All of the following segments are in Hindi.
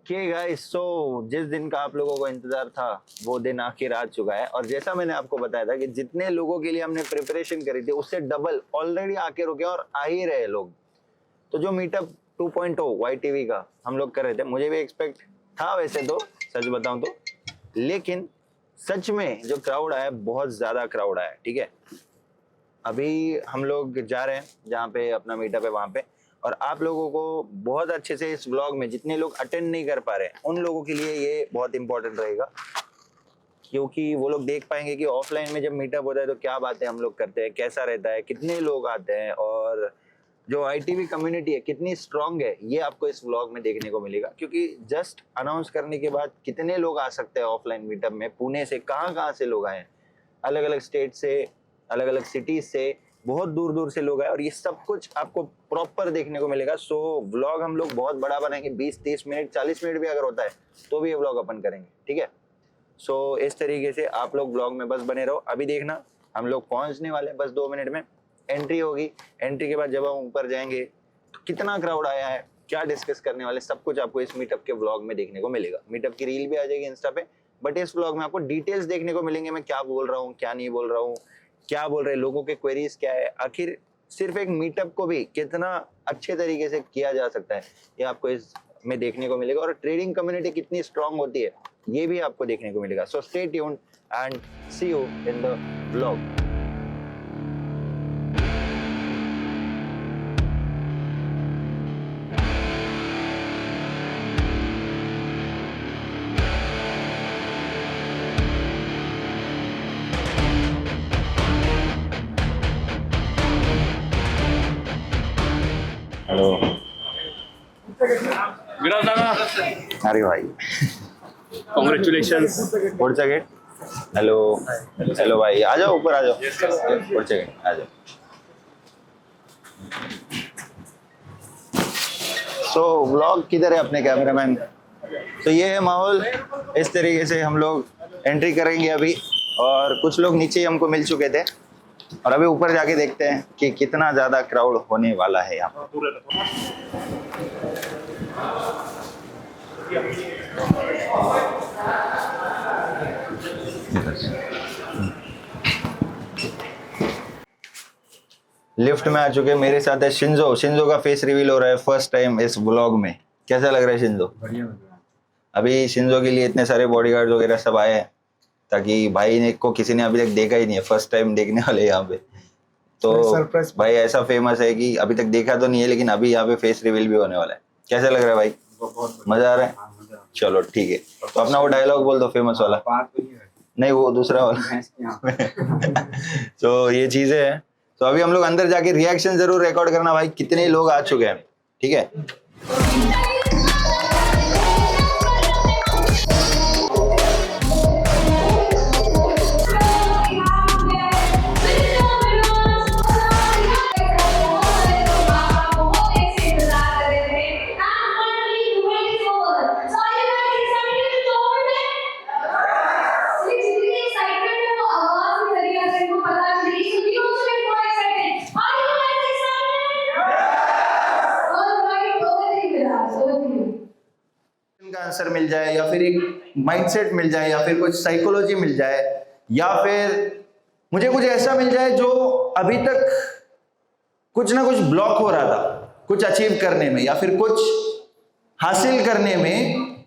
ओके गाइस, सो जिस दिन का आप लोगों को इंतजार था वो दिन आखिर आ चुका है। और जैसा मैंने आपको बताया था कि जितने लोगों के लिए हमने प्रिपरेशन करी थी उससे डबल ऑलरेडी आके रुके और आ ही रहे लोग। तो जो मीटअप 2.0 YTV का हम लोग कर रहे थे, मुझे भी एक्सपेक्ट था वैसे तो, सच बताऊं तो, लेकिन सच में जो क्राउड आया, बहुत ज्यादा क्राउड आया। ठीक है, अभी हम लोग जा रहे हैं जहाँ पे अपना मीटअप है वहां पे, और आप लोगों को बहुत अच्छे से इस व्लॉग में जितने लोग अटेंड नहीं कर पा रहे उन लोगों के लिए ये बहुत इंपॉर्टेंट रहेगा, क्योंकि वो लोग देख पाएंगे कि ऑफलाइन में जब मीटअप होता है तो क्या बातें हम लोग करते हैं, कैसा रहता है, कितने लोग आते हैं, और जो ITV कम्युनिटी है कितनी स्ट्रांग है, ये आपको इस व्लॉग में देखने को मिलेगा। क्योंकि जस्ट अनाउंस करने के बाद कितने लोग आ सकते हैं ऑफलाइन मीटअप में, पुणे से कहाँ कहाँ से लोग आए हैं, अलग अलग स्टेट से, अलग अलग सिटीज से, बहुत दूर दूर से लोग आए, और ये सब कुछ आपको प्रॉपर देखने को मिलेगा। सो व्लॉग हम लोग बहुत बड़ा बनाएंगे, 20-30 मिनट 40 मिनट भी अगर होता है तो भी ये व्लॉग अपन करेंगे। ठीक है, सो इस तरीके से आप लोग व्लॉग में बस बने रहो। अभी देखना हम लोग पहुंचने वाले हैं, बस 2 मिनट में एंट्री होगी। एंट्री के बाद जब हम ऊपर जाएंगे तो कितना क्राउड आया है, क्या डिस्कस करने वाले, सब कुछ आपको इस मीटअप के व्लॉग में देखने को मिलेगा। मीटअप की रील भी आ जाएगी इंस्टा पे, बट इस व्लॉग में आपको डिटेल्स देखने को मिलेंगे, मैं क्या बोल रहा हूँ, क्या नहीं बोल रहा हूँ, क्या बोल रहे लोगों के क्वेरीज क्या है, आखिर सिर्फ एक मीटअप को भी कितना अच्छे तरीके से किया जा सकता है, ये आपको इस में देखने को मिलेगा। और ट्रेडिंग कम्युनिटी कितनी स्ट्रांग होती है ये भी आपको देखने को मिलेगा। So stay tuned and see you in the vlog. Hello, Good afternoon. अरे भाई, Congratulations. पुढचा गेट। हेलो हेलो भाई, आ जाओ ऊपर, आ जाओ, पुढचा गेट आ जाओ। सो व्लॉग किधर है अपने कैमरामैन? तो ये है माहौल, इस तरीके से हम लोग एंट्री करेंगे अभी, और कुछ लोग नीचे ही हमको मिल चुके थे, और अभी ऊपर जाके देखते हैं कि कितना ज्यादा क्राउड होने वाला है यहाँ। लिफ्ट में आ चुके, मेरे साथ है शिंजो। शिंजो का फेस रिवील हो रहा है फर्स्ट टाइम इस व्लॉग में। कैसा लग रहा है शिंजो? बढ़िया लग रहा है। अभी शिंजो के लिए इतने सारे बॉडीगार्ड वगैरह सब आए हैं, ताकि भाई ने को किसी ने अभी तक देखा ही नहीं है, फर्स्ट टाइम देखने वाले यहाँ पे। तो सरप्राइज भाई ऐसा फेमस है कि अभी तक देखा तो नहीं है, लेकिन अभी यहाँ पे फेस रिवील भी होने वाला है। कैसा लग रहा है भाई? बहुत मजा आ रहा है? हाँ, मजा आ चलो ठीक है, तो अपना वो डायलॉग बोल दो फेमस वाला। रहा है। बात तो नहीं है नहीं, वो दूसरा वाला। भैंस की आँख। तो ये चीजें हैं। तो अभी हम लोग अंदर जाके रिएक्शन जरूर रिकॉर्ड करना भाई, कितने लोग आ चुके हैं। ठीक है, का आंसर मिल जाए, या फिर एक माइंडसेट मिल जाए, या फिर कुछ साइकोलॉजी मिल जाए, या फिर मुझे कुछ ऐसा मिल जाए जो अभी तक कुछ ना कुछ ब्लॉक हो रहा था कुछ अचीव करने में, या फिर कुछ हासिल करने में,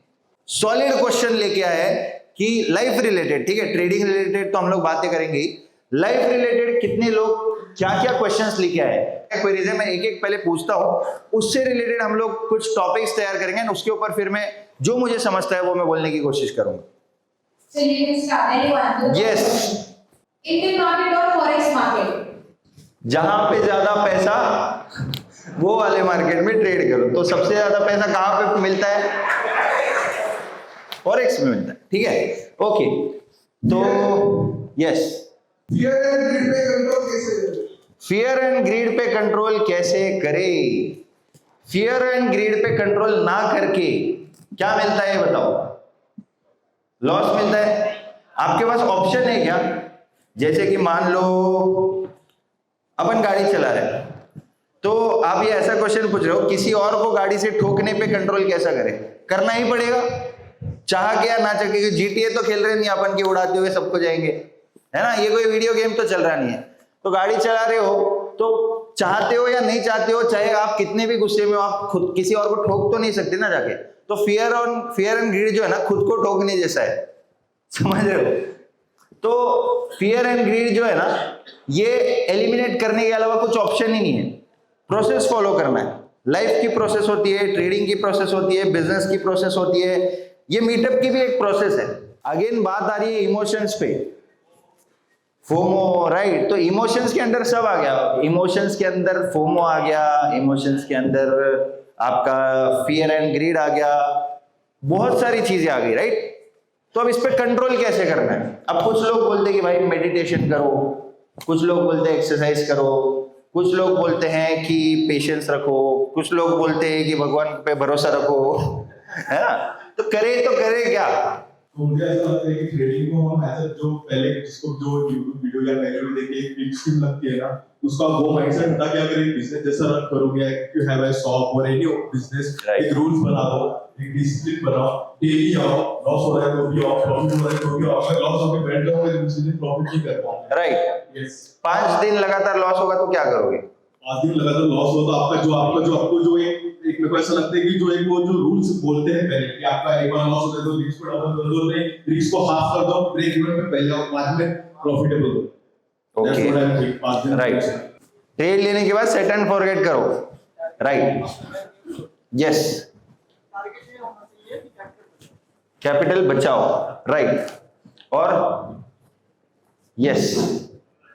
सॉलिड क्वेश्चन लेके आए कि लाइफ रिलेटेड। ठीक है, ट्रेडिंग रिलेटेड तो हम लोग बातें करेंगे, लाइफ रिलेटेड कितने लोग क्या क्या क्वेश्चंस लेके आए, क्वेरीज है, मैं एक एक पहले पूछता हूं, उससे रिलेटेड हम लोग कुछ टॉपिक्स तैयार करेंगे, उसके ऊपर फिर मैं जो मुझे समझता है वो मैं बोलने की कोशिश करूंगा। यस, इंडियन मार्केट और फॉरेक्स मार्केट, जहां पे ज्यादा पैसा वो वाले मार्केट में ट्रेड करो। तो सबसे ज्यादा पैसा कहां पे मिलता है? फॉरेक्स में मिलता है। ठीक है, ओके, तो यस, फियर एंड ग्रीड पे कंट्रोल कैसे करें? फियर एंड ग्रीड पे कंट्रोल ना करके क्या मिलता है ये बताओ? लॉस मिलता है। आपके पास ऑप्शन है क्या? जैसे कि मान लो अपन गाड़ी चला रहे हैं, तो आप ये ऐसा क्वेश्चन पूछ रहे हो किसी और को गाड़ी से ठोकने पे कंट्रोल कैसा करें? करना ही पड़ेगा, चाह के या ना चाह के। GTA तो खेल रहे नहीं अपन के उड़ाते हुए सबको जाएंगे, है ना, ये कोई वीडियो गेम तो चल रहा नहीं है। तो गाड़ी चला रहे हो तो चाहते हो या नहीं चाहते हो, चाहे आप कितने भी गुस्से में हो, आप खुद किसी और को ठोक तो नहीं सकते ना जाके। तो फियर एंड ग्रीड जो है ना, खुद को ठोकने जैसा है, समझ रहे हो। तो फियर एंड ग्रीड जो है ना, ये एलिमिनेट करने के अलावा कुछ ऑप्शन ही नहीं है, प्रोसेस फॉलो करना है। लाइफ की प्रोसेस होती है, ट्रेडिंग की प्रोसेस होती है, बिजनेस की प्रोसेस होती है, ये मीटअप की भी एक प्रोसेस है। अगेन बात आ रही है इमोशंस पे, फोमो, राइट। तो इमोशंस के अंदर सब आ गया, इमोशंस के अंदर फोमो आ गया, इमोशंस के अंदर आपका फियर एंड ग्रीड आ गया, बहुत सारी चीजें आ गई, राइट। तो अब इस पे कंट्रोल कैसे करना है। अब कुछ लोग बोलते हैं कि भाई मेडिटेशन करो, कुछ लोग बोलते हैं एक्सरसाइज करो, कुछ लोग बोलते हैं कि पेशेंस रखो, कुछ लोग बोलते हैं कि भगवान पे भरोसा रखो, है ना। तो करे क्या। तो मुझे ऐसा लगता है कि ट्रेडिंग को हम ऐसा जो पहले जिसको जो YouTube वीडियो या पहले भी देख के एक बिग स्कीम लगती है ना, उसका वो माइंडसेट होता है कि अगर एक बिजनेस जैसा रन करोगे, यू हैव अ शॉप और एनी बिजनेस, एक रूल्स बना दो, एक डिसिप्लिन बनाओ, डेली आओ, लॉस हो रहा है तो भी आओ, प्रॉफिट हो रहा है तो भी आओ। अगर लॉस होके बैठ जाओगे तो दूसरे दिन प्रॉफिट नहीं कर पाओगे, राइट। यस। 5 दिन लगातार लॉस होगा तो क्या करोगे। 5 दिन लगातार लॉस हो तो आपको जो एक मेरे को ऐसा लगता है कि जो एक वो जो रूल्स बोलते हैं पहले कि आपका एक बार लॉस हो जाए तो रिस्क को डबल कर दो, नहीं रिस्क को हाफ कर दो, ब्रेक इवन पे पहले आओ, बाद में प्रॉफिटेबल हो। Okay, right. ट्रेड लेने के बाद सेट एंड फॉरगेट करो, राइट, यस। कैपिटल बचाओ, राइट, और यस,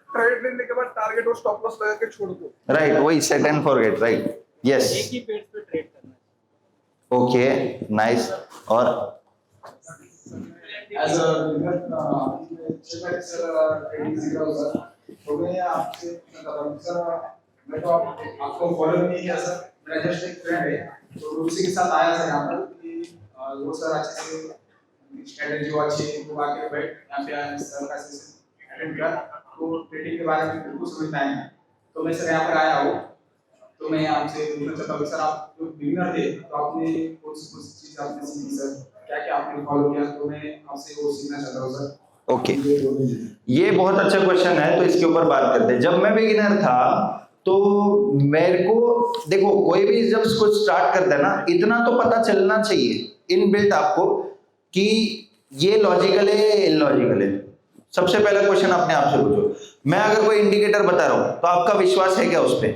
ट्रेड लेने के बाद टारगेट और स्टॉप लॉस लगा के छोड़ दो, राइट, वही set and forget, right, yes. एक ही पेज पे ट्रेड करना है। Okay, nice. और एज अ ट्रेडिंग सीख रहा हूं सर, तो मैं आपसे पूछना चाहता हूं सर, मैं तो आपको फॉलो नहीं किया सर, मेरा जस्ट एक फ्रेंड है तो उसी के साथ आया सर यहाँ पर कि वो सर अच्छे से स्ट्रेटजी वो अच्छी वो आके बैठ यहाँ पे आया सर का सेशन अटेंड किया, तो ट्रेडिंग के बारे में बिल्कुल समझता है। तो मैं सर यहाँ पर आया हूँ, तो मैं आपसे पूछना चाहता हूँ सर, आप जो बिगिनर थे तो आपने कौन सी चीज़ आपने सीखी सर, क्या क्या आपने फॉलो किया, तो मैं आपसे वो सीखना चाहता हूँ सर। ओके, ये बहुत अच्छा क्वेश्चन है, तो इसके ऊपर बात करते हैं। जब मैं बिगिनर था तो मेरे को देखो, कोई भी जब कुछ स्टार्ट करता है ना, इतना तो पता चलना चाहिए इनबिल्ट आपको कि ये लॉजिकल है इलॉजिकल है। सबसे पहला क्वेश्चन अपने आप से पूछो, मैं अगर कोई इंडिकेटर बता रहा हूं तो आपका विश्वास है क्या उस पर,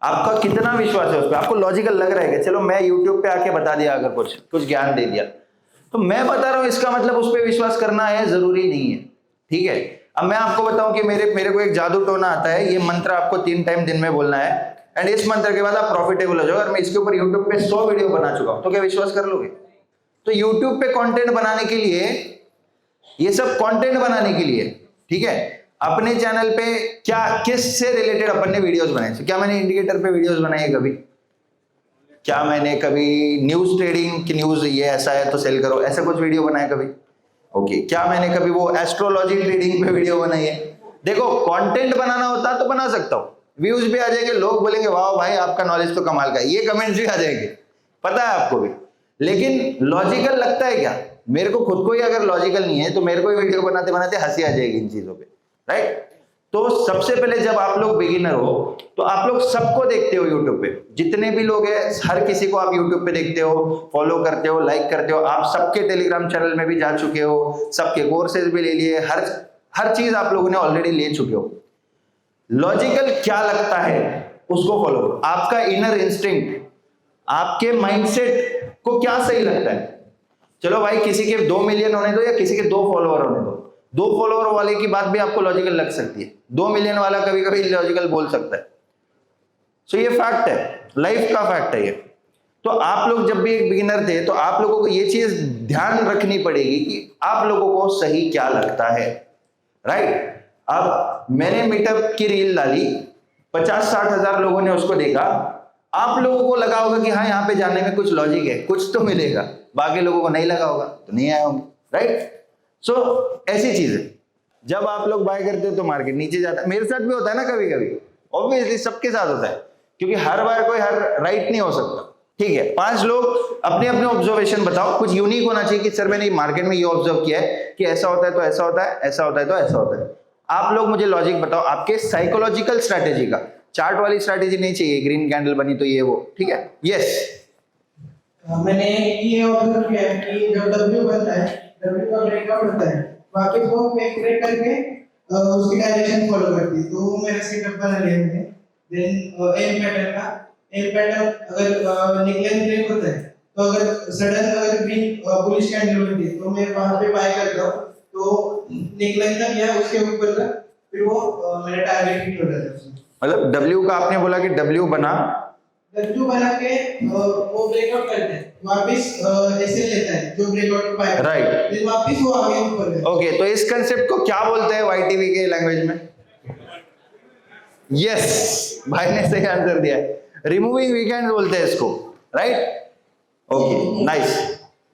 आपका कितना विश्वास है उस पर, आपको लॉजिकल लग रहा है कि चलो मैं YouTube पे आके बता दिया, अगर कुछ ज्ञान दे दिया तो मैं बता रहा हूं, इसका मतलब उस पर विश्वास करना है जरूरी नहीं है, ठीक है। अब मैं आपको बताऊं कि मेरे को एक जादू टोना आता है, ये मंत्र आपको 3 टाइम दिन में बोलना है, एंड इस मंत्र के बाद आप प्रॉफिटेबल हो जाओ। और मैं इसके ऊपर YouTube पे 100 वीडियो बना चुका हूं, तो क्या विश्वास कर लोगे। तो YouTube पे कंटेंट बनाने के लिए, ये सब कंटेंट बनाने के लिए, ठीक है, अपने चैनल पे क्या किस से रिलेटेड अपन ने वीडियोस बनाए। क्या मैंने इंडिकेटर पे वीडियोस बनाई है कभी, क्या मैंने कभी न्यूज ट्रेडिंग की न्यूज ये ऐसा है तो सेल करो ऐसा कुछ वीडियो बनाया कभी। ओके, क्या मैंने कभी वो एस्ट्रोलॉजी ट्रेडिंग पे वीडियो बनाई है। देखो, कंटेंट बनाना होता तो बना सकता हूँ, व्यूज भी आ जाएंगे, लोग बोलेंगे वाह भाई आपका नॉलेज तो कमाल का है, ये कमेंट्स भी आ जाएंगे, पता है आपको भी। लेकिन लॉजिकल लगता है क्या, मेरे को खुद को ही अगर लॉजिकल नहीं है तो मेरे को ही वीडियो बनाते बनाते हंसी आ जाएगी इन चीजों पे, राइट। तो सबसे पहले जब आप लोग बिगिनर हो तो आप लोग सबको देखते हो यूट्यूब पे, जितने भी लोग हैं हर किसी को आप यूट्यूब पे देखते हो, फॉलो करते हो, लाइक करते हो। आप सबके टेलीग्राम चैनल में भी जा चुके हो, सबके कोर्सेज भी ले लिए, हर चीज आप लोगों ने ऑलरेडी ले चुके हो। लॉजिकल क्या लगता है उसको फॉलो करो, आपका इनर इंस्टिंक्ट, आपके माइंडसेट को क्या सही लगता है। चलो भाई, किसी के 2 मिलियन होने दो या किसी के 2 फॉलोअर होने दो, 2 फॉलोअर वाले की बात भी आपको लॉजिकल लग सकती है, 2 मिलियन वाला कभी कभी इलॉजिकल बोल सकता है। सो ये फैक्ट है, लाइफ का फैक्ट है ये। तो आप लोग जब भी एक बिगिनर थे तो आप लोगों को ये चीज ध्यान रखनी पड़ेगी कि आप लोगों को सही क्या लगता है, राइट। अब मैंने मीटअप की रील डाली, 50-60 हजार लोगों ने उसको देखा, आप लोगों को लगा होगा कि हाँ यहाँ पे जाने में कुछ लॉजिक है, कुछ तो मिलेगा, बाकी लोगों को नहीं लगा होगा तो नहीं आए होंगे, राइट। सो ऐसी चीज है, जब आप लोग बाय करते हो तो मार्केट नीचे जाता है। मेरे साथ भी होता है ना कभी कभी, ऑब्वियसली सबके साथ होता है, क्योंकि हर बार कोई हर राइट नहीं हो सकता, ठीक है, 5 लोग अपने अपने ऑब्जर्वेशन बताओ, कुछ यूनिक होना चाहिए कि सर मैंने मार्केट में ये ऑब्जर्व किया है कि ऐसा होता है तो ऐसा होता है, ऐसा होता है तो ऐसा होता है। आप लोग मुझे लॉजिक बताओ आपके साइकोलॉजिकल स्ट्रैटेजी का, चार्ट वाली स्ट्रैटेजी नहीं चाहिए, ग्रीन कैंडल बनी तो ये वो, ठीक है। यस, मैंने ये ऑब्जर्व किया है कि जब W बनता है, W का ब्रेकआउट होता है, वापस वो फेक ब्रेक करके उसकी डायरेक्शन फॉलो करती है। तो मेरा सेटअप बना लिया मैंने। देन एम पैटर्न अगर निकलन ब्रेक होता है तो अगर सडन अगर ग्रीन बुलिश कैंडल बनती है तो मैं वहां पे बाय करता हूं, तो निकलन तक या उसके ऊपर तक फिर वो मेरा टारगेट हिट हो जाता है। मतलब W का आपने बोला कि W बना, W बना के वो ब्रेकआउट करते हैं, वापस ऐसे लेता है जो ब्रेकआउट पाए, Right. फिर वापस वो आगे ऊपर है। ओके, तो इस कंसेप्ट को क्या बोलते हैं YTV के लैंग्वेज में? यस, भाई ने सही आंसर दिया है, रिमूविंग वीकेंड बोलते हैं इसको, राइट? Okay, nice.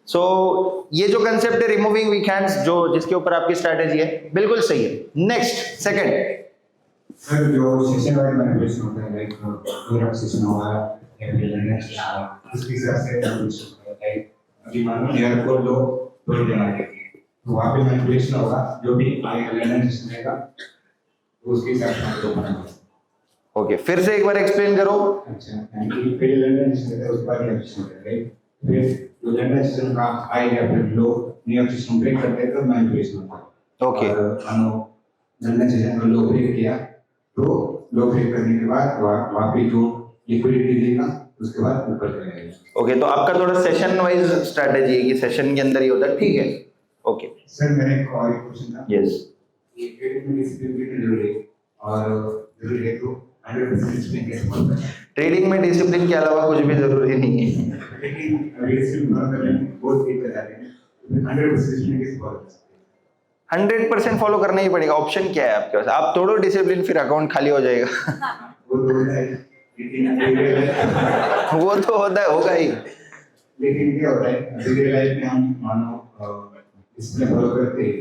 सो ये जो कंसेप्ट है रिमूविंग वीकेंड्स, जो जिसके ऊपर आपकी स्ट्रैटेजी है, बिल्कुल सही है। Next, second. सर जो सेशन वाइज मैनिपुलेशन होता है, लाइक पूरा सेशन होगा या फिर नेक्स्ट इसके हिसाब से मैनिपुलेशन होता है। अभी मान लो नियर को लो थोड़ी देर आगे, तो वहाँ पे मैनिपुलेशन होगा, जो भी आगे लैंड सेशन रहेगा तो उसके हिसाब से आपको बनाना है। ओके, फिर से एक बार एक्सप्लेन करो। अच्छा, यानी पहले लैंड सेशन रहता है, उसके बाद नियर सेशन रहता है, फिर जो लैंड सेशन का हाई या फिर लो नियर सेशन ब्रेक करते हैं तो मैनिपुलेशन होता है। ओके, मानो लैंड सेशन में लो ब्रेक किया तो लो ब्रेक करने के बाद वहाँ पे जो लिक्विडिटी देगा उसके बाद ऊपर चलेगा। ओके, तो आपका थोड़ा सेशन वाइज स्ट्रैटेजी है कि सेशन के अंदर ही होता है, ठीक है। ओके, सर मेरे एक और एक क्वेश्चन था। यस, ये ट्रेडिंग में डिसिप्लिन भी जरूरी है और जरूरी है तो 100% डिसिप्लिन कैसे फॉलो करना है? ट्रेडिंग में डिसिप्लिन के अलावा कुछ भी जरूरी नहीं है। लेकिन डिसिप्लिन फॉलो करने में बहुत दिक्कत आती है, 100% डिसिप्लिन कैसे फॉलो कर सकते हैं? 100% फॉलो करना ही पड़ेगा, ऑप्शन क्या है आपके पास? आप तोड़ो डिसिप्लिन, फिर अकाउंट खाली हो जाएगा। वो तो होता है, लेकिन वो तो होता है, होगा ही। लेकिन क्या होता है रियल लाइफ में हम मानो डिसिप्लिन फॉलो करते हैं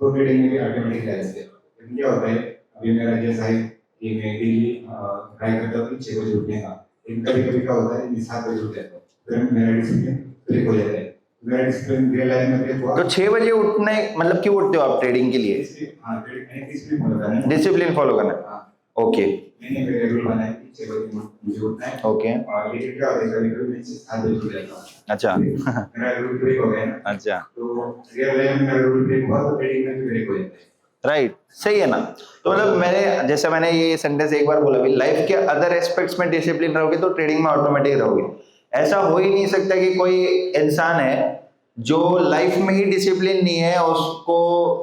तो ट्रेडिंग में भी ऑटोमेटिकली आ जाते हैं। लेकिन क्या होता है, अभी मेरा जैसा है कि मैं डेली ट्राई करता हूँ कि 6 बजे उठने का, लेकिन कभी कभी क्या होता है मैं 7 बजे उठ जाता हूँ, फिर मेरा डिसिप्लिन ब्रेक हो जाता है। मेरा डिसिप्लिन रियल लाइफ में ब्रेक हुआ तो 6 बजे उठने मतलब क्यों उठते हो आप ट्रेडिंग के लिए? हाँ, ट्रेडिंग डिसिप्लिन फॉलो करना है। डिसिप्लिन फॉलो करना है। हाँ, ओके, मैंने मेरा रूल बनाया कि 6 बजे मुझे उठना है। ओके, और लेकिन क्या होता है कभी कभी मैं 7 बजे उठ जाता हूँ, अच्छा। मेरा रूल ब्रेक हो गया ना। अच्छा, तो रियल लाइफ में मेरा रूल ब्रेक हुआ तो ट्रेडिंग में भी ब्रेक हो जाता है। राइट, सही है ना? तो मतलब मैंने ये सेंटेंस एक बार बोला भी, लाइफ के अदर एस्पेक्ट्स में डिसिप्लिन रहोगे तो ट्रेडिंग में ऑटोमेटिक रहोगे। ऐसा हो ही नहीं सकता कि कोई इंसान है जो लाइफ में ही डिसिप्लिन नहीं है, उसको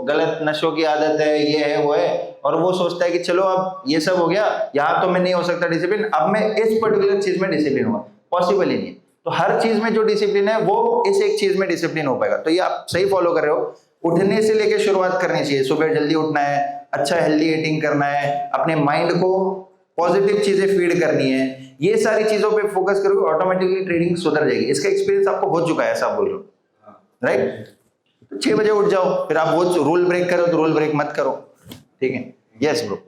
गलत नशों की आदत है, ये है वो है, और वो सोचता है कि चलो अब ये सब हो गया, यहाँ तो मैं नहीं हो सकता डिसिप्लिन, अब मैं इस पर्टिकुलर चीज में डिसिप्लिन हुआ। पॉसिबल ही नहीं है। तो हर चीज में जो डिसिप्लिन है वो इस एक चीज में डिसिप्लिन हो पाएगा। तो ये आप सही फॉलो कर रहे हो। उठने से लेके शुरुआत करनी चाहिए, सुबह जल्दी उठना है, अच्छा हेल्दी ईटिंग करना है, अपने माइंड को पॉजिटिव चीजें फीड करनी है, ये सारी चीजों पे फोकस करोगे, ऑटोमेटिकली ट्रेडिंग सुधर जाएगी। इसका एक्सपीरियंस आपको हो चुका है, ऐसा बोल रहे हो, राइट? तो 6 बजे उठ जाओ, फिर आप वो रूल ब्रेक करो तो रूल ब्रेक मत करो, ठीक है? Yes bro.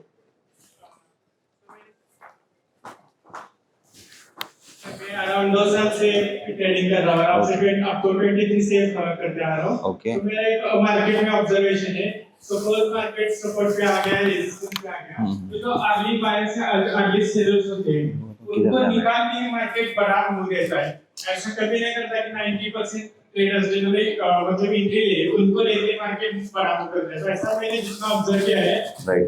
अराउंड 2 साल से ट्रेडिंग कर रहा हूँ, आपको 23 से करते आ रहा हूँ। ओके। तो मेरा एक मार्केट में ऑब्जर्वेशन है, सपोज मार्केट सपोर्ट पे आ गया, रेजिस्टेंस पे आ गया, तो जो अर्ली बायर से अर्ली सेलर्स होते हैं उनको निकाल के मार्केट बड़ा मूव देता है। ऐसा कभी नहीं करता कि 90% ट्रेडर्स जिन्होंने मतलब एंट्री ले उनको लेके मार्केट बड़ा मूव करता है। तो ऐसा मैंने जितना ऑब्जर्व किया है,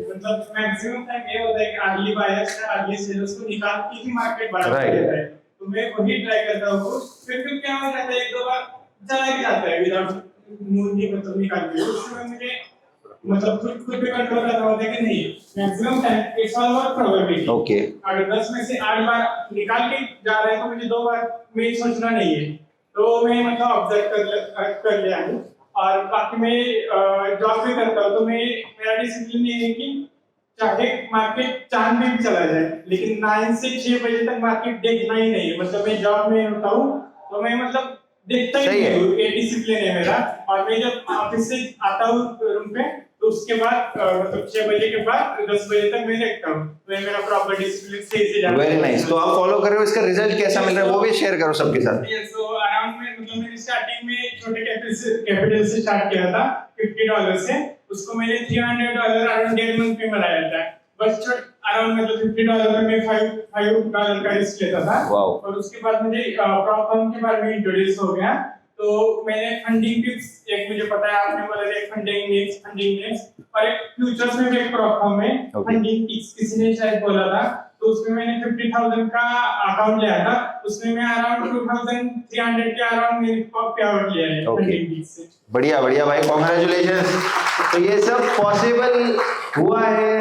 मतलब मैक्सिमम टाइम ये होता है कि अर्ली बायर्स से अर्ली सेलर्स को निकाल के ही मार्केट बड़ा मूव देता है। तो मैं वही ट्राई करता हूँ, फिर क्या हो जाता है, एक दो बार चला ही जाता है विदाउट मूव की मतलब निकाल के। उस समय मुझे मतलब खुद पे कंट्रोल करना होता है कि नहीं, maximum time it's all about probability. Okay, अगर 10 में से 8 बार निकाल के जा रहे हैं तो मुझे 2 बार में सोचना नहीं है। तो मैं मतलब ऑब्जर्व कर लिया हूँ। और बाकी मैं जॉब भी करता हूँ, तो मैं मेरा डिसिप्लिन ये है कि चाहे मार्केट चांद में भी चला जाए, लेकिन 9 से 6 बजे तक मार्केट देखना ही नहीं है। मतलब मैं जॉब में होता हूँ तो मैं मतलब देखता ही नहीं हूँ, ये डिसिप्लिन है मेरा। और मैं जब ऑफिस से आता हूँ रूम पे तो उसके बाद मतलब 6 बजे के बाद 10 बजे तक मैं देखता हूँ, तो ये मेरा प्रॉपर डिसिप्लिन सही से जाता है। Very nice. तो आप फॉलो कर रहे हो, इसका रिजल्ट कैसा मिल रहा है वो भी शेयर करो सबके साथ। सो अराउंड में मतलब मैंने स्टार्टिंग में छोटे कैपिटल से स्टार्ट किया था $50 से, उसको मैंने $300 अराउंड 1.5 मंथ में बनाया था। बस अराउंड मतलब $50 में मैं $5 का रिस्क लेता था। वाओ। और उसके बाद मुझे प्रॉप फर्म के बारे में इंट्रोड्यूस हो गया, तो मैंने फंडिंग टिप्स, एक मुझे पता है आपने बोला एक फंडिंग टिप्स और एक फ्यूचर्स में भी एक प्रॉप फर्म है फंडिंग टिप्स, किसी ने शायद बोला था, तो उसमें मैंने 50,000 का अकाउंट लिया था, उसमें मैं अराउंड 2,300 के अराउंड मेरे पे आउट लिया है फंडिंग टिप्स से। बढ़िया बढ़िया भाई, कॉन्ग्रेचुलेशन। तो ये सब पॉसिबल हुआ है।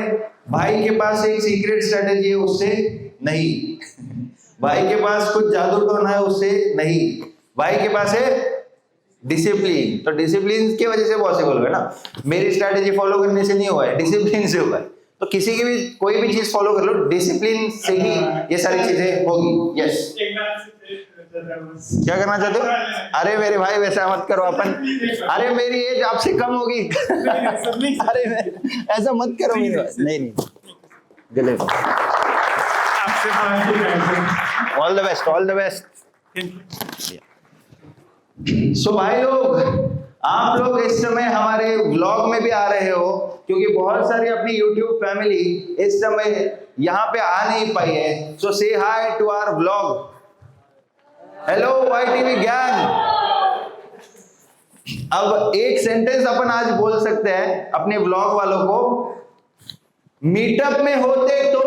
भाई के पास एक सीक्रेट स्ट्रेटेजी है, उससे नहीं। भाई के पास कुछ जादू टोना है, उससे नहीं। भाई के पास है डिसिप्लिन, तो डिसिप्लिन की वजह से पॉसिबल हुआ ना। मेरी स्ट्रेटेजी फॉलो करने से नहीं हुआ है, डिसिप्लिन से हुआ है। तो किसी की भी कोई भी चीज फॉलो कर लो, डिसिप्लिन से ही ये सारी चीजें होगी। यस। क्या करना चाहते हो? अरे मेरे भाई वैसा मत करो अपन, अरे मेरी एज आपसे कम होगी। अरे ऐसा मत करो मेरे भाई। नहीं गले all the best, all the best. So भाई लोग, आप लोग इस समय हमारे व्लॉग में भी आ रहे हो, क्योंकि बहुत सारी अपनी YouTube फैमिली इस समय यहाँ पे आ नहीं पाई है। So say hi to our vlog. Hello YTV gang. अब एक सेंटेंस अपन आज बोल सकते हैं अपने व्लॉग वालों को, मीटअप में होते तो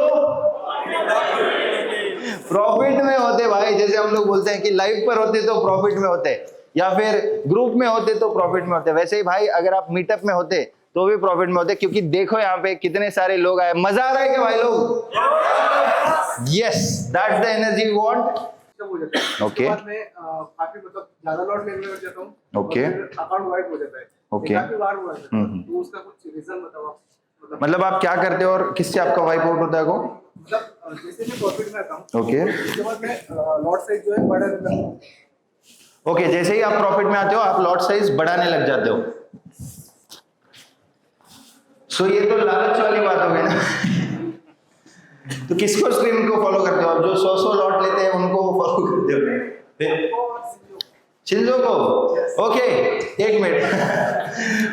प्रॉफिट में होते भाई। जैसे हम लोग बोलते हैं कि लाइव पर होते तो प्रॉफिट में होते, या फिर ग्रुप में होते तो प्रॉफिट में होते, वैसे ही भाई अगर आप मीटअप में होते तो भी प्रॉफिट में होते। क्योंकि देखो यहाँ पे कितने सारे लोग आए, मजा आ रहा है क्या भाई लोग? Yes, that's the energy we want. Okay, काफी मतलब ज्यादा लॉट लेने लग जाता हूँ। ओके, अकाउंट वाइड हो जाता है। ओके, काफी बार हुआ है, तो उसका कुछ रीजन बताओ आप। मतलब आप क्या करते हो और किससे आपका वाइप आउट होता है? को मतलब जैसे मैं प्रॉफिट में आता हूँ, ओके, उसके बाद मैं लॉट साइज जो है बढ़ा देता हूँ। ओके, जैसे ही आप प्रॉफिट में आते हो आप लॉट साइज बढ़ाने लग जाते हो। सो ये तो लालच वाली बात हो गई ना। तो किसको स्ट्रीम को फॉलो करते हो आप? जो 100 लॉट लेते हैं उनको फॉलो करते हो? शिंजो को? ओके, एक मिनट।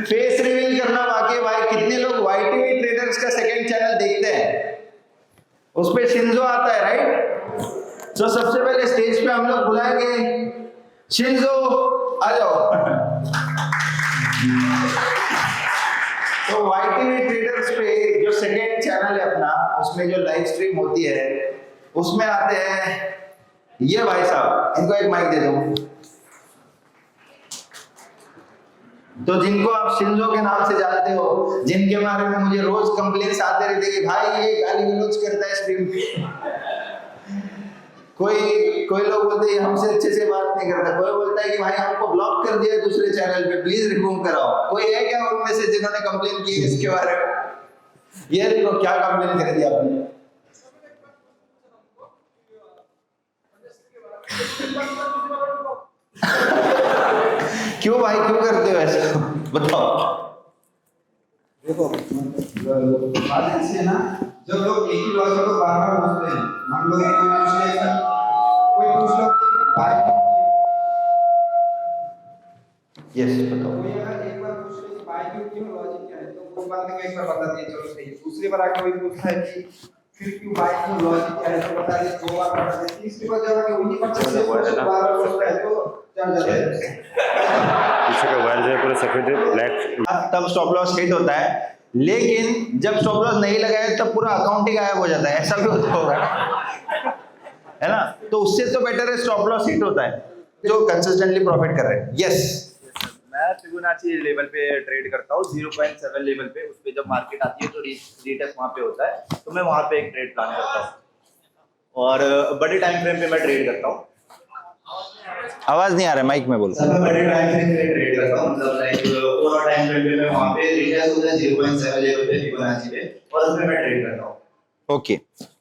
फेस रिवील करना बाकी है भाई। कितने लोग YTV ट्रेडर्स का सेकंड चैनल देखते हैं? उस पे शिंजो आता है, राइट? तो सबसे पहले स्टेज पे हम लोग बुलाएंगे शिंजो, आ जाओ। तो YTV ट्रेडर्स पे जो सेकंड चैनल है अपना, उसमें जो लाइव स्ट्रीम होती है उसमें आते हैं ये भाई साहब। इनको एक माइक दे दो। तो जिनको आप शिंजो के नाम से जानते हो, जिनके बारे में मुझे रोज कंप्लेंट्स आते रहते कि भाई ये गाली गलौज करता है स्ट्रीम पे। कोई लोग बोलते हैं हमसे अच्छे से बात नहीं करता, कोई बोलता है कि भाई हमको ब्लॉक कर दिया दूसरे चैनल पे, प्लीज रिमूव कराओ। कोई है क्या उनमें से जिन्होंने कंप्लेन की इसके बारे में? ये देखो क्या कंप्लेन कर दिया आपने। क्यों भाई, क्यों करते हो ऐसा? बताओ। देखो बात ऐसी है ना, जब लोग एक ही लॉजिक को बार बार पूछते हैं, मान लो कोई पूछ लो कि बाइक, यस बताओ। कोई अगर एक बार पूछ ले कि बाइक क्यों, लॉजिक क्या है, तो वो बात को एक बार बता दिए, चलो सही है। दूसरी बार आके वही पूछता है कि फिर क्यों बाइक में लॉजिक क्या है, तो बता दिए, 2 बार बता दिए। तीसरी बार जब आके वही बात बार पूछता है तो चल जाता है। पीछे का वायर जो है पूरा सफेद ब्लैक, तब स्टॉप लॉस हिट होता है, लेकिन जब स्टॉप लॉस नहीं लगाए तब पूरा अकाउंट ही गायब हो जाता है। ऐसा भी होता होगा, है ना? तो उससे तो बेटर है स्टॉप लॉस हिट होता है जो कंसिस्टेंटली प्रॉफिट कर रहे हैं। यस, मैं फिबोनाची लेवल पे ट्रेड करता हूँ, 0.7 लेवल पे। उस पे जब मार्केट आती है तो रीटेस्ट वहाँ पे होता है, तो मैं वहाँ पे एक ट्रेड प्लान करता हूँ और बड़े टाइम फ्रेम पे मैं ट्रेड करता हूँ। आवाज नहीं आ रहा है, माइक में बोलो। सब मैं बड़े टाइम फ्रेम पे ट्रेड करता हूँ, मतलब लाइक ओवरऑल टाइम फ्रेम पे मैं वहाँ पे रीटेस्ट होता है 0.7 लेवल पे फिबोनाची पे, और उसमें मैं ट्रेड करता हूँ। ओके,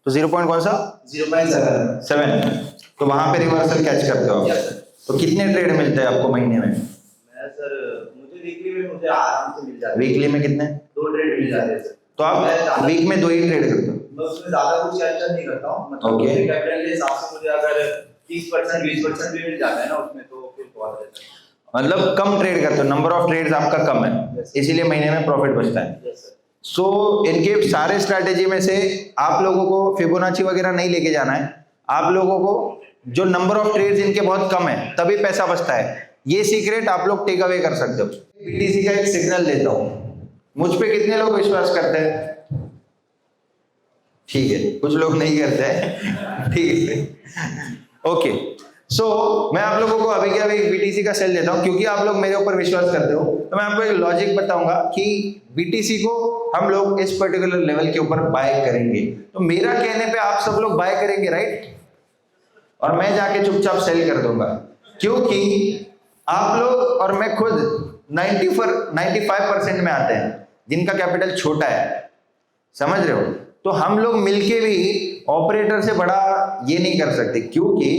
तो 0. कौन सा? 0.7। तो वहां पे रिवर्सल कैच करते हो आप? तो कितने ट्रेड मिलते हैं आपको महीने में? मैं सर मुझे वीकली में मुझे आराम से मिल जाता है। वीकली में कितने? 2 मिल जाते हैं। तो आप वीक में 2 ही ट्रेड करते हो? मैं उसमें ज्यादा कुछ कैलकुलेट नहीं करता हूँ, मतलब Okay. कैपिटल के हिसाब से मुझे अगर 30% 20% भी मिल जाता है ना उसमें, तो फिर बहुत अच्छा है। मतलब कम ट्रेड करते हो, नंबर ऑफ ट्रेड्स आपका कम है, इसीलिए महीने में प्रॉफिट बचता है। सो इनके सारे स्ट्रैटेजी में से आप लोगों को फिबोनाची वगैरह नहीं लेके जाना है, आप लोगों को जो नंबर ऑफ ट्रेड्स इनके बहुत कम है तभी पैसा बचता है, ये सीक्रेट आप लोग टेक अवे कर सकते हो। बीटीसी का एक सिग्नल देता हूं, मुझ पे कितने लोग विश्वास करते हैं? ठीक है, कुछ लोग नहीं करते हैं, ठीक है, ओके। सो मैं आप लोगों को अभी के अभी एक बीटीसी का सेल देता हूं, क्योंकि आप लोग मेरे ऊपर विश्वास करते हो, तो मैं आपको एक लॉजिक बताऊंगा कि बीटीसी को हम लोग इस पर्टिकुलर लेवल के ऊपर बाय करेंगे, तो मेरा कहने पे आप सब लोग बाय करेंगे, राइट? और मैं जाके चुपचाप सेल कर दूंगा, क्योंकि आप लोग और मैं खुद 95% में आते हैं जिनका कैपिटल छोटा है, समझ रहे हो? तो हम लोग मिलके भी ऑपरेटर से बड़ा ये नहीं कर सकते, क्योंकि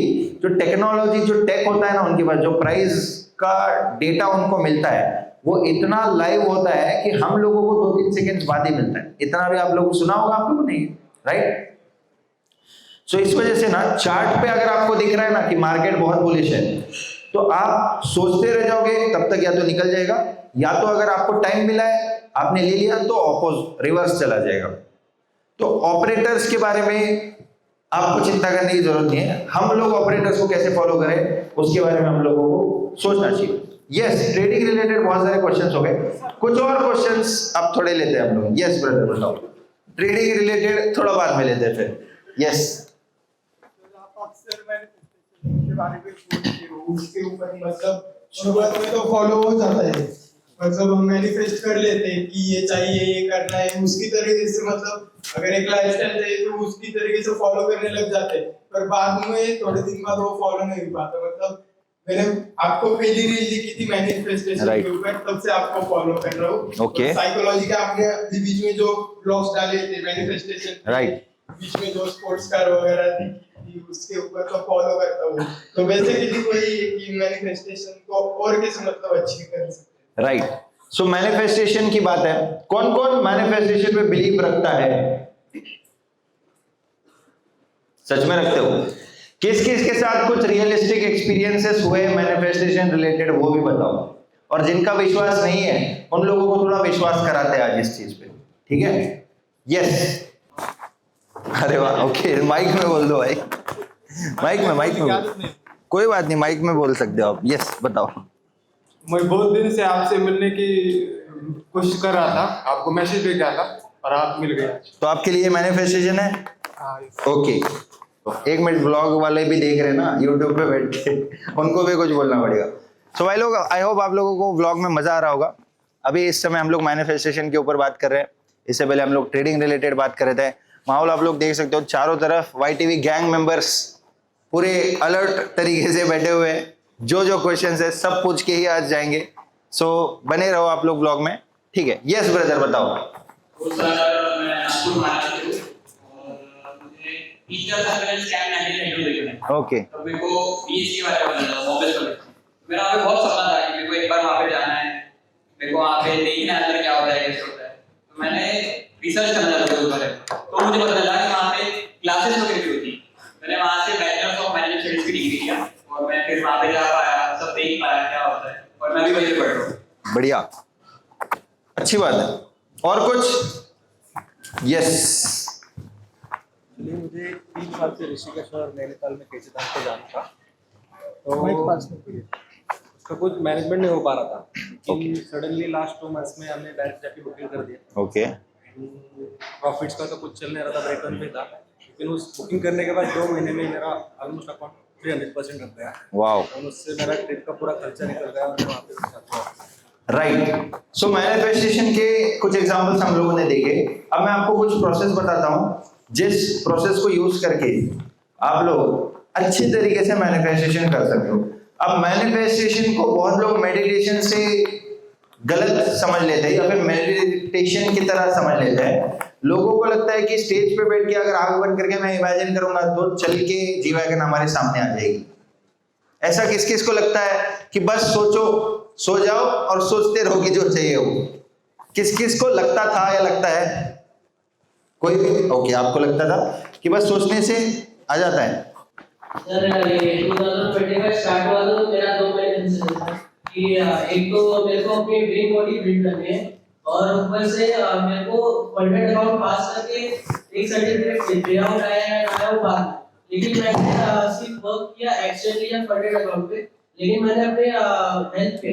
जो टेक्नोलॉजी, जो टेक होता है ना उनके पास, जो प्राइस का डेटा उनको मिलता है वो इतना लाइव होता है कि हम लोगों को 2-3 सेकंड बाद ही मिलता है। इतना भी आप लोगों को सुना होगा, आप लोगों ने, राइट? सो इस वजह से ना चार्ट पे अगर आपको दिख रहा है ना कि मार्केट बहुत बुलिश है, तो आप सोचते रह जाओगे, तब तक या तो निकल जाएगा, या तो अगर आपको टाइम मिला है आपने ले लिया तो ऑपोज रिवर्स चला जाएगा। तो ऑपरेटर्स के बारे में आपको चिंता करने की जरूरत नहीं है, हम लोग ऑपरेटर्स को कैसे फॉलो करें उसके बारे में हम लोगों को सोचना चाहिए। यस, ट्रेडिंग रिलेटेड बहुत सारे क्वेश्चंस हो गए, कुछ और क्वेश्चंस अब थोड़े लेते हैं हम लोग। यस ब्रदर, बताओ। ट्रेडिंग रिलेटेड थोड़ा बाद में लेते हैं फिर। यस, के बारे में बोलते हो, उसके ऊपर मतलब शुरुआत में तो फॉलो हो जाता है, मतलब हम मैनिफेस्ट कर लेते हैं कि ये चाहिए, ये करना है, उसकी तरीके से, मतलब अगर एक लाइफस्टाइल चाहिए तो उसकी तरीके से फॉलो करने लग जाते हैं, पर बाद में थोड़े दिन बाद वो फॉलो नहीं हो पाता। मतलब मैंने आपको पहली रील लिखी थी मैनिफेस्टेशन के ऊपर, तब से आपको फॉलो कर रहा हूँ। ओके, साइकोलॉजी का आपने अभी बीच में जो ब्लॉग्स डाले थे मैनिफेस्टेशन, राइट, बीच में जो स्पोर्ट्स कार वगैरह थी उसके ऊपर तो फॉलो करता हूँ। तो बेसिकली वही कि मैनिफेस्टेशन को और कैसे मतलब अचीव कर सकते हैं, राइट। सो मैनिफेस्टेशन की बात है, कौन कौन मैनिफेस्टेशन पे बिलीव रखता है? सच में रखते हो? किस किस के साथ कुछ रियलिस्टिक एक्सपीरियंसेस हुए मैनिफेस्टेशन रिलेटेड, वो भी बताओ। और जिनका विश्वास नहीं है उन लोगों को थोड़ा विश्वास कराते हैं आज इस चीज पे, ठीक है? यस, अरे वाह, ओके, माइक में बोल दो भाई, माइक में कोई बात नहीं, माइक में बोल सकते हो आप। यस, बताओ। मैं बहुत दिन से आपसे मिलने की कोशिश कर रहा था, आपको मैसेज भी किया था और आप मिल गए। तो आपके लिए मैनिफेस्टेशन है? ओके, एक मिनट, ब्लॉग वाले भी देख रहे हैं ना यूट्यूब पे बैठ के, उनको भी कुछ बोलना पड़ेगा। सो भाई लोग, आई होप आप लोगों को व्लॉग में मजा आ रहा होगा। अभी इस समय हम लोग मैनिफेस्टेशन के ऊपर बात कर रहे हैं, इससे पहले हम लोग ट्रेडिंग रिलेटेड बात कर रहे थे। माहौल आप लोग देख सकते हो, चारों तरफ YTV गैंग मेंबर्स पूरे अलर्ट तरीके से बैठे हुए हैं, जो क्वेश्चंस है सब पूछ के ही आज जाएंगे। सो बने रहो आप लोग ब्लॉग में, ठीक है? यस ब्रदर, बताओ। ओके, मेरा बहुत सपना था कि मेरे को एक बार वहाँ पे जाना है, मेरे को वहाँ पे देखना है अंदर क्या होता है, कैसे होता है। तो मैंने रिसर्च करना चाहता था उस बारे में, तो मुझे पता चला कि वहाँ पे क्लासेस वगैरह भी होती। मैंने वहाँ से बैचलर्स ऑफ मैनेजमेंट स्टडीज की डिग्री किया और मैं फिर वहाँ पे जा पाया, सब देख पाया क्या होता है, और मैं भी वहीं पे पढ़ रहा हूँ। बढ़िया, अच्छी बात है। और कुछ? यस, मुझे 3 साल से ऋषिकेश और नैनीताल में कैचीधाम को जाना था, तो उसका कुछ मैनेजमेंट नहीं हो पा रहा था, लेकिन सडनली लास्ट 2 मंथ्स में हमने डायरेक्ट जाके बुकिंग कर दिया। ओके, प्रॉफिट्स का तो कुछ चल नहीं रहा था, ब्रेक ऑन पे था, लेकिन उस बुकिंग करने के बाद 2 महीने में मेरा ऑलमोस्ट अकाउंट 300% रख गया। वाओ, और उससे मेरा ट्रिप का पूरा खर्चा निकल गया और मैं वहाँ पे पहुंचा। राइट। सो मैनिफेस्टेशन के कुछ एग्जांपल्स हम लोगों ने देखे। अब मैं आपको कुछ प्रोसेस बताता हूँ, जिस प्रोसेस को यूज करके आप लोग अच्छी तरीके से मैनिफेस्टेशन कर सकते हो। अब मैनिफेस्टेशन को बहुत लोग मेडिटेशन से गलत समझ लेते हैं या फिर मेडिटेशन की तरह समझ लेते हैं। लोगों को लगता है कि स्टेज पे बैठ के अगर आंख बंद करके मैं इमेजिन करूंगा तो चल के जी-वैगन हमारे सामने आ जाएगी। ऐसा किस किस को लगता है कि बस सोचो, सो जाओ और सोचते रहो कि जो चाहिए हो? किस किस को लगता था या लगता है? कोई भी? ओके, आपको लगता था कि बस सोचने से आ जाता है। सर ये 2020 का स्टार्ट हुआ तो मेरा 2 महीने से था कि एक तो मेरे को अपनी ड्रीम बॉडी बिल्ड करनी है और ऊपर से मेरे को कॉन्वेंट अकाउंट पास करके एक सर्टिफिकेट पे आउट आया है आया वो बात, लेकिन मैंने सिर्फ वर्क किया एक्शन लिया फंडेड अकाउंट पे, लेकिन मैंने अपने हेल्थ पे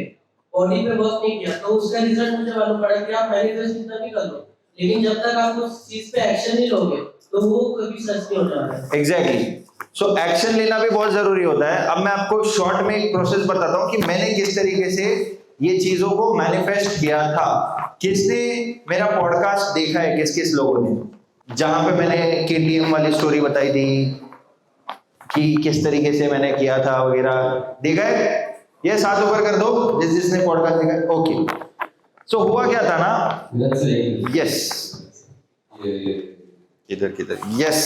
बॉडी पे वर्क नहीं किया। तो उसका रिजल्ट मुझे मालूम पड़ा कि आप मैनिफेस्ट कितना भी कर लो, लेकिन जब तक आप उस चीज पे एक्शन नहीं लोगे तो वो कभी सच नहीं हो जाता। एग्जैक्टली, सो एक्शन लेना भी बहुत जरूरी होता है। अब मैं आपको शॉर्ट में एक प्रोसेस बताता हूँ कि मैंने किस तरीके से ये चीजों को मैनिफेस्ट किया था। किसने मेरा पॉडकास्ट देखा है, किस किस लोगों ने, जहां पे मैंने केटीएम वाली स्टोरी बताई थी कि किस तरीके से मैंने किया था वगैरह, देखा है? ये साथ ऊपर कर दो जिसने पॉडकास्ट देखा है। ओके, सो हुआ क्या था ना, यस इधर किधर, यस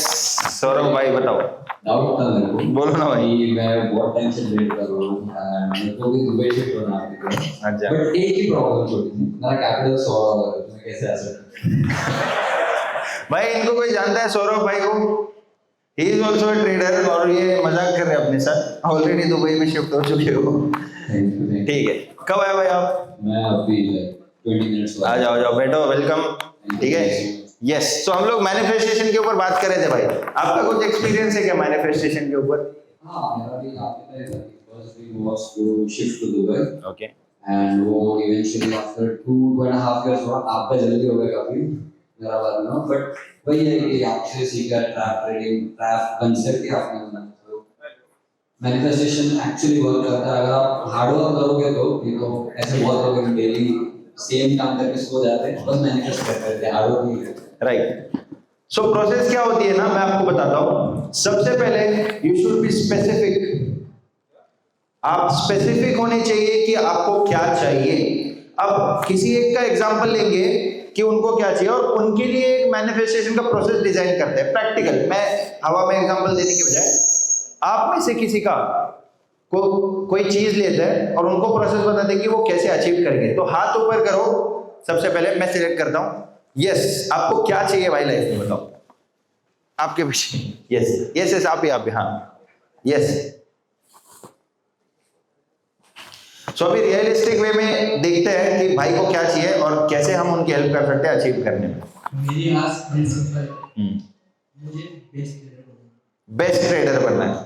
सौरभ भाई बताओ। डाउट था मेरे को, बोलो ना भाई। मैं बहुत टाइम से वेट कर रहा हूँ, मेरे को भी दुबई शिफ्ट होना है। अच्छा, बट एक ही प्रॉब्लम छोटी सी, मेरा कैपिटल 100 है, मैं कैसे आ सकता? भाई इनको कोई जानता है सौरभ भाई को? He is also a trader और ये मजाक कर रहे हैं अपने साथ। ऑलरेडी दुबई में शिफ्ट हो चुके हो। ठीक है, कब आए भाई आप? मैं अभी 20 मिनट्स आ जाओ, जाओ बैठो, वेलकम। ठीक है, यस। तो हम लोग मैनिफेस्टेशन के ऊपर बात कर रहे थे भाई। आपका कुछ एक्सपीरियंस है क्या मैनिफेस्टेशन के ऊपर? हाँ, मेरा भी आपके तरह first dream was to shift to Dubai. Okay, and वो इवेंचुअली आफ्टर 2.5 इयर्स हुआ। आपका जल्दी हो गया काफी, मेरा बात ना, बट वही है कि आपसे सीखा ट्रैप ट्रेडिंग, ट्रैप कंसेप्ट ही आपने बना। मैनिफेस्टेशन एक्चुअली वर्क करता है। अगर आप हार्ड वर्क करोगे तो ये तो ऐसे बहुत लोग डेली सेम काम करके सो जाते हैं, बस मैनिफेस्ट करते हैं, हार्ड वर्क नहीं करते। राइट। सो प्रोसेस क्या होती है ना, मैं आपको बताता हूं। सबसे पहले यू शुड बी स्पेसिफिक। आप स्पेसिफिक होने चाहिए कि आपको क्या चाहिए। अब किसी एक का एग्जांपल लेंगे कि उनको क्या चाहिए और उनके लिए एक मैनिफेस्टेशन का प्रोसेस डिजाइन करते हैं प्रैक्टिकल। मैं हवा में एग्जांपल देने के बजाय आप में से किसी का कोई चीज लेते हैं और उनको प्रोसेस बताते हैं कि वो कैसे अचीव करेंगे। तो हाथ ऊपर करो, सबसे पहले मैं सिलेक्ट करता हूं। यस, आपको क्या चाहिए भाई लाइफ में, बताओ। आपके पीछे यस यस यस, आप ही हाँ यस। सो अभी रियलिस्टिक वे में देखते हैं कि भाई को क्या चाहिए और कैसे हम उनकी हेल्प कर सकते हैं अचीव करने में। मेरी आस मुझे बेस्ट ट्रेडर बनना है।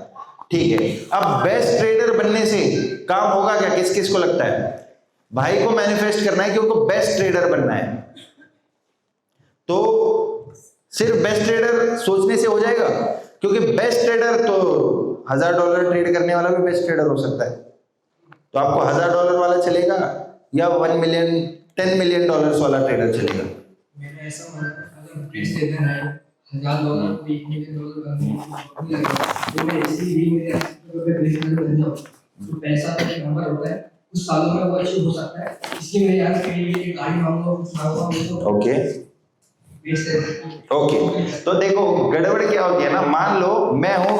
ठीक है, अब बेस्ट ट्रेडर बनने से काम होगा क्या, किस किस को लगता है? भाई को मैनिफेस्ट करना है कि उनको बेस्ट ट्रेडर बनना है। तो सिर्फ बेस्ट ट्रेडर सोचने से हो जाएगा? क्योंकि बेस्ट ट्रेडर तो $1000 ट्रेड करने वाला भी बेस्ट ट्रेडर हो सकता है। तो आपको $1000 वाला चलेगा या 1 मिलियन 10 मिलियन डॉलर्स वाला ट्रेडर चलेगा? मैंने ऐसा माना अगर बेस्ट ट्रेडर है $1000 को $1 मिलियन करने तो मैं इसी मेरे पे बिजनेस बन जाऊं। तो पैसा तो एक नंबर होता है, कुछ सालों में वो अचीव हो सकता है। इसलिए मैं यार के लिए एक गाड़ी मांगूंगा, कुछ मांगूंगा। ओके ओके, तो देखो गड़बड़ क्या होती है ना, मान लो मैं हूं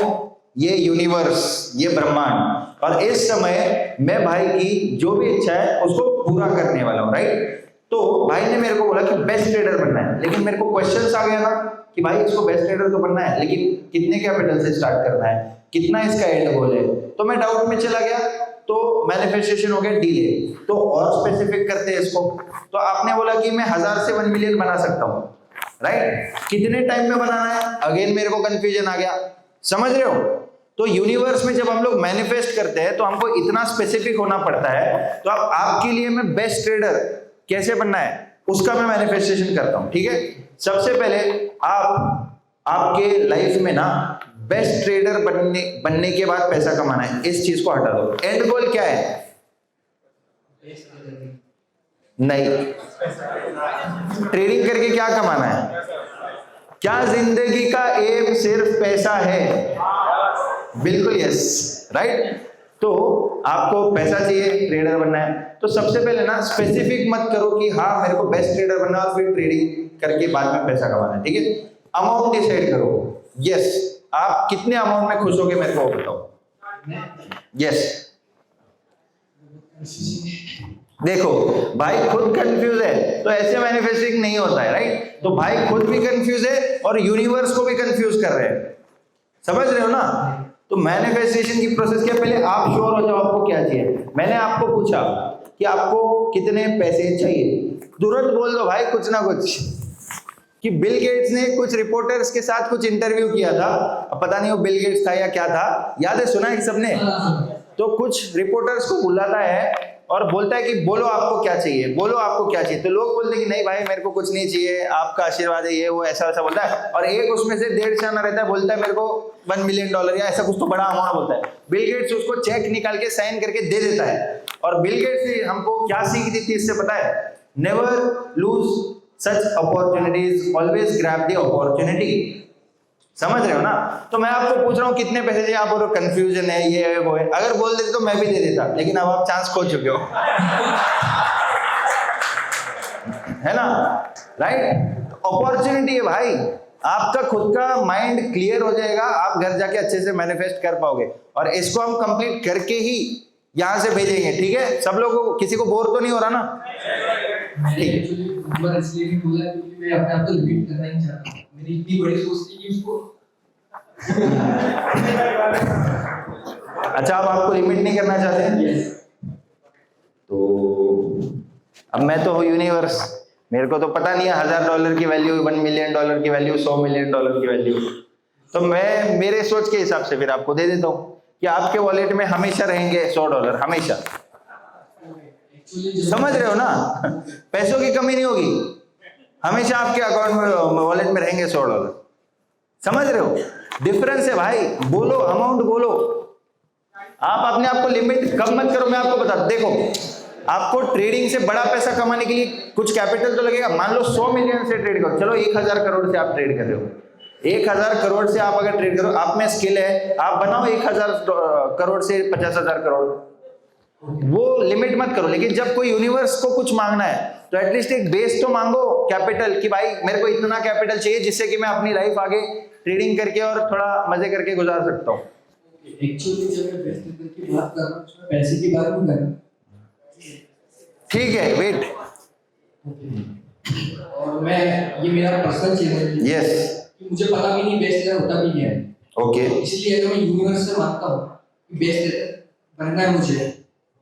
ये यूनिवर्स, ये ब्रह्मांड, और इस समय मैं भाई की जो भी इच्छा है उसको पूरा करने वाला हूं, राइट? तो भाई ने मेरे को बोला कि बेस्ट ट्रेडर बनना है, लेकिन मेरे को क्वेश्चंस आ गया ना कि भाई इसको बेस्ट ट्रेडर तो बनना है, लेकिन कितने कैपिटल से स्टार्ट करना है, कितना इसका एंड गोल है। तो मैं डाउट में चला गया, तो मैनिफेस्टेशन हो गया डिले। तो और स्पेसिफिक करते हैं इसको। तो आपने बोला कि मैं 1000 से 1 मिलियन बना सकता हूं, राइट? कितने टाइम में बनाना है, अगेन मेरे को कंफ्यूजन आ गया। समझ रहे हो? तो यूनिवर्स में जब हम लोग मैनिफेस्ट करते हैं तो हमको इतना स्पेसिफिक होना पड़ता है। तो अब आपके लिए मैं बेस्ट ट्रेडर कैसे बनना है उसका मैं मैनिफेस्टेशन करता हूं, ठीक है? सबसे पहले आपके लाइफ में ना बेस्ट ट्रेडर बनने के बाद पैसा कमाना है, इस चीज को हटा दो। एंड गोल क्या है? नहीं, ट्रेडिंग करके क्या कमाना है? क्या जिंदगी का एम सिर्फ पैसा है? बिल्कुल यस, राइट? तो आपको पैसा चाहिए, ट्रेडर बनना है, तो सबसे पहले ना स्पेसिफिक मत करो कि हाँ मेरे को बेस्ट ट्रेडर बनना है और फिर ट्रेडिंग करके बाद में पैसा कमाना है, ठीक है? अमाउंट डिसाइड करो। यस, आप कितने अमाउंट में खुश होगे मेरे को बताओ। यस, देखो भाई खुद कंफ्यूज है तो ऐसे मैनिफेस्टिंग नहीं होता है, राइट? तो भाई खुद भी कंफ्यूज है और यूनिवर्स को भी कंफ्यूज कर रहे हैं, समझ रहे हो ना? तो मैनिफेस्टेशन की प्रोसेस क्या, पहले आप श्योर हो जाओ आपको क्या चाहिए। मैंने आपको पूछा कि आपको कितने पैसे चाहिए, तुरंत बोल दो भाई कुछ ना कुछ। कि बिल गेट्स ने कुछ रिपोर्टर्स के साथ कुछ इंटरव्यू किया था, अब पता नहीं वो बिल गेट्स था या क्या था, याद है, सुना है सबने? तो कुछ रिपोर्टर्स को बुलाता है और बोलता है कि बोलो आपको क्या चाहिए, बोलो आपको क्या चाहिए। तो लोग बोलते हैं कि नहीं भाई मेरे को कुछ नहीं चाहिए, आपका आशीर्वाद है, ये वो ऐसा वैसा बोलता है। और एक उसमें से 1.5 आना रहता है, बोलता है मेरे को $1 मिलियन या ऐसा कुछ तो बड़ा अमाउंट बोलता है। बिल गेट्स उसको चेक निकाल के साइन करके दे देता है। और बिल गेट्स ने हमको क्या सीख दी थी इससे पता है? Never lose such opportunities, always grab the opportunity. समझ रहे हो ना? तो मैं आपको पूछ रहा हूँ कितने पैसे चाहिए, आप बोलो कंफ्यूजन है, ये है वो है। अगर बोल देते तो मैं भी दे देता, लेकिन अब आप चांस खो चुके हो है ना, राइट? अपॉर्चुनिटी है भाई, आपका खुद का माइंड क्लियर हो जाएगा, आप घर जाके अच्छे से मैनिफेस्ट कर पाओगे। और इसको हम कंप्लीट करके ही यहाँ से भेजेंगे, ठीक है? सब लोगों को, किसी को बोर तो नहीं हो रहा ना? ठीक है, इसलिए भी बोला क्योंकि मैं अपने आप को लिमिट करना ही चाहता हूं। मेरी इतनी बड़ी सोच थी कि उसको अच्छा, अब आपको लिमिट नहीं करना चाहते हैं? तो अब मैं तो हूँ यूनिवर्स, मेरे को तो पता नहीं है $1000 की वैल्यू, $1 मिलियन की वैल्यू, $100 मिलियन की वैल्यू। तो मैं मेरे सोच के हिसाब से फिर आपको दे देता हूँ कि आपके वॉलेट में हमेशा रहेंगे $100, हमेशा। समझ रहे हो ना? पैसों की कमी नहीं होगी, हमेशा आपके अकाउंट में, वॉलेट में रहेंगे $100। समझ रहे हो? डिफरेंस है भाई। बोलो अमाउंट बोलो, आप अपने आप को लिमिट कम मत करो। मैं आपको बता, देखो आपको ट्रेडिंग से बड़ा पैसा कमाने के लिए कुछ कैपिटल तो लगेगा। मान लो 100 मिलियन से ट्रेड करो, चलो 1000 करोड़ से आप ट्रेड कर रहे हो, 1000 करोड़ से आप अगर ट्रेड करो, आप में स्किल है, आप बनाओ 1000 करोड़ से 50,000 करोड़, वो लिमिट मत करो। लेकिन जब कोई यूनिवर्स को कुछ मांगना है तो एटलीस्ट एक बेस तो मांगो कैपिटल, कि भाई मेरे को इतना कैपिटल चाहिए जिससे कि मैं अपनी लाइफ आगे ट्रेडिंग करके और थोड़ा मजे करके गुजार सकता हूँ। एक्चुअली जब मैं बेस्ट की बात कर रहा हूं, उसमें पैसे की बात नहीं कर रहा। ठीक है, वेट। और मैं, ये मेरा पर्सनल चैलेंज है। यस, मुझे पता भी नहीं बेस्ट होता भी क्या है। ओके, इसलिए अगर मैं यूनिवर्स से मांगता हूँ कि बेस्ट बनना है मुझे,